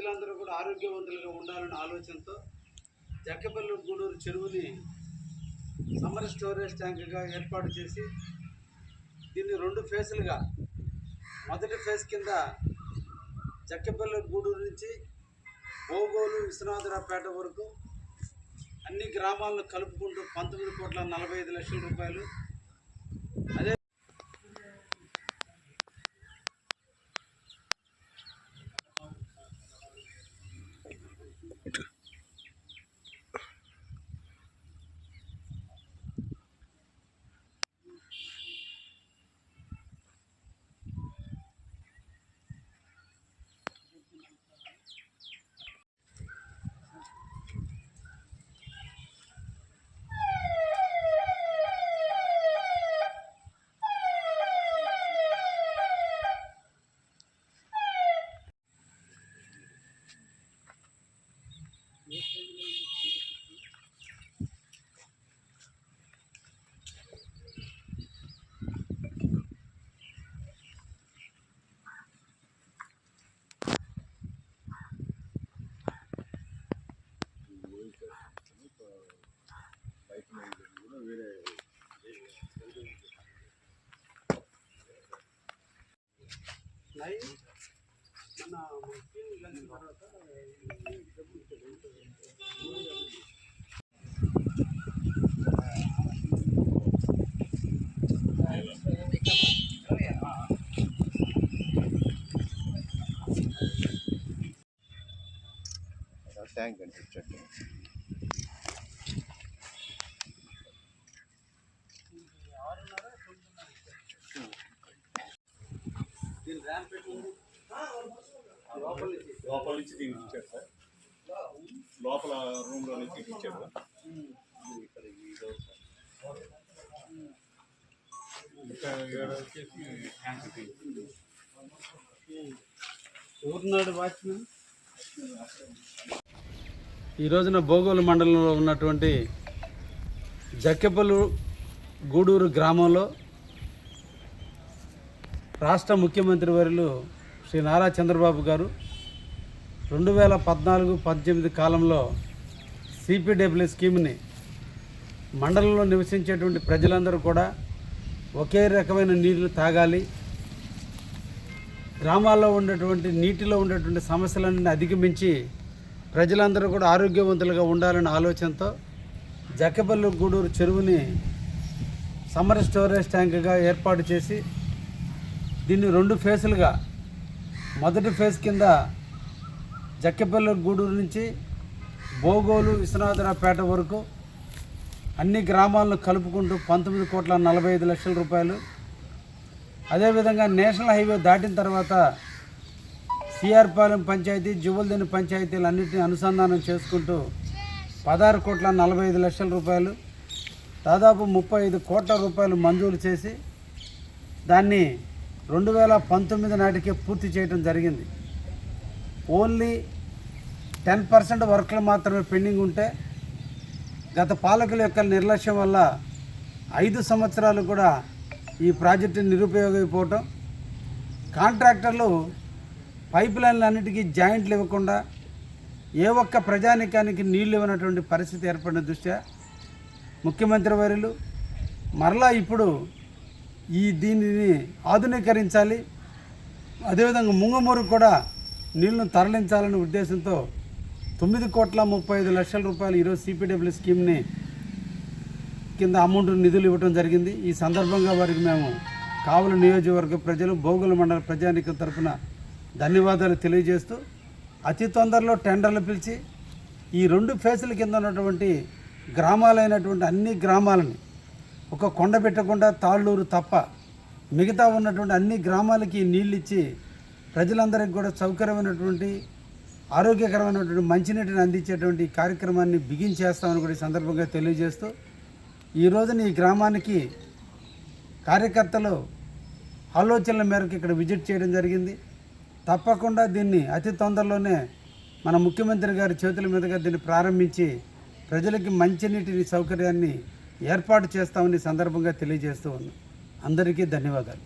ప్రజలందరూ కూడా ఆరోగ్యవంతులుగా ఉండాలనే ఆలోచనతో జక్కపల్లి గూడూరు చెరువుని సమ్మర్ స్టోరేజ్ ట్యాంక్గా ఏర్పాటు చేసి దీన్ని 2 ఫేజులుగా మొదటి ఫేజ్ కింద జక్కపల్లి గూడూరు నుంచి బోగోలు విశ్వనాథరావుపేట వరకు అన్ని గ్రామాలను కలుపుకుంటూ 19,45,00,000 రూపాయలు. అదే ట్యాంక్ కనిపించండి. లోపల నుంచి దీనికి ఇచ్చారు సార్, లోపల రూమ్లో నుంచి ఇచ్చారు. ఈ రోజున బోగోలు మండలంలో ఉన్నటువంటి జక్కపల్లి గూడూరు గ్రామంలో రాష్ట్ర ముఖ్యమంత్రి వర్యులు శ్రీ నారా చంద్రబాబు గారు 2014-18 కాలంలో సిపిడబ్ల్యూ స్కీమ్ని మండలంలో నివసించేటువంటి ప్రజలందరూ కూడా ఒకే రకమైన నీళ్లు తాగాలి, గ్రామాల్లో ఉన్నటువంటి నీటిలో ఉండేటువంటి సమస్యలన్నీ అధిగమించి ప్రజలందరూ కూడా ఆరోగ్యవంతులుగా ఉండాలనే ఆలోచనతో జక్కపల్లి గూడూరు చెరువుని సమ్మర్ స్టోరేజ్ ట్యాంక్గా ఏర్పాటు చేసి దీన్ని 2 ఫేజులుగా మొదటి ఫేజ్ కింద జక్కపల్లి గూడూరు నుంచి బోగోలు విశ్వనాథరావుపేట వరకు అన్ని గ్రామాలను కలుపుకుంటూ 19,45,00,000 రూపాయలు. అదేవిధంగా నేషనల్ హైవే దాటిన తర్వాత సిఆర్పాలెం పంచాయతీ, జువల్దిని పంచాయతీలు అన్నింటినీ అనుసంధానం చేసుకుంటూ 16,45,00,000 రూపాయలు, దాదాపు 35 కోట్ల రూపాయలు మంజూరు చేసి దాన్ని 2019 నాటికే పూర్తి చేయడం జరిగింది. ఓన్లీ 10% వర్క్లు మాత్రమే పెండింగ్ ఉంటే గత పాలకుల యొక్క నిర్లక్ష్యం వల్ల 5 సంవత్సరాలు కూడా ఈ ప్రాజెక్టు నిరుపయోగమైపోవటం, కాంట్రాక్టర్లు పైప్ లైన్లు అన్నిటికీ జాయింట్లు ఇవ్వకుండా ఏ ఒక్క ప్రజానికానికి నీళ్లు ఇవ్వనటువంటి పరిస్థితి ఏర్పడిన దృష్ట్యా ముఖ్యమంత్రి వర్యులు మరలా ఇప్పుడు దీనిని ఆధునీకరించాలి, అదేవిధంగా ముంగమూరు కూడా నీళ్లను తరలించాలనే ఉద్దేశంతో 9,35,00,000 రూపాయలు ఈరోజు సిపిడబ్ల్యూ స్కీమ్ని కింద అమౌంట్ నిధులు ఇవ్వడం జరిగింది. ఈ సందర్భంగా వారికి మేము కావలి నియోజకవర్గ ప్రజలు, బోగోలు మండల ప్రజానీకం తరఫున ధన్యవాదాలు తెలియజేస్తూ అతి తొందరలో టెండర్లు పిలిచి ఈ 2 ఫేజుల కింద ఉన్నటువంటి గ్రామాలైనటువంటి అన్ని గ్రామాలని ఒక కొండ పెట్టకుండా తాళ్ళూరు తప్ప మిగతా ఉన్నటువంటి అన్ని గ్రామాలకి నీళ్ళు ఇచ్చి ప్రజలందరికీ కూడా సౌకర్యమైనటువంటి ఆరోగ్యకరమైనటువంటి మంచినీటిని అందించేటువంటి కార్యక్రమాన్ని బిగించేస్తామని కూడా ఈ సందర్భంగా తెలియజేస్తూ ఈ రోజున ఈ గ్రామానికి కార్యకర్తలు ఆలోచనల మేరకు ఇక్కడ విజిట్ చేయడం జరిగింది. తప్పకుండా దీన్ని అతి తొందరలోనే మన ముఖ్యమంత్రి గారి చేతుల మీదుగా దీన్ని ప్రారంభించి ప్రజలకి మంచినీటి సౌకర్యాన్ని ఏర్పాటు చేస్తామని సందర్భంగా తెలియజేస్తూ ఉన్నాం. అందరికీ ధన్యవాదాలు.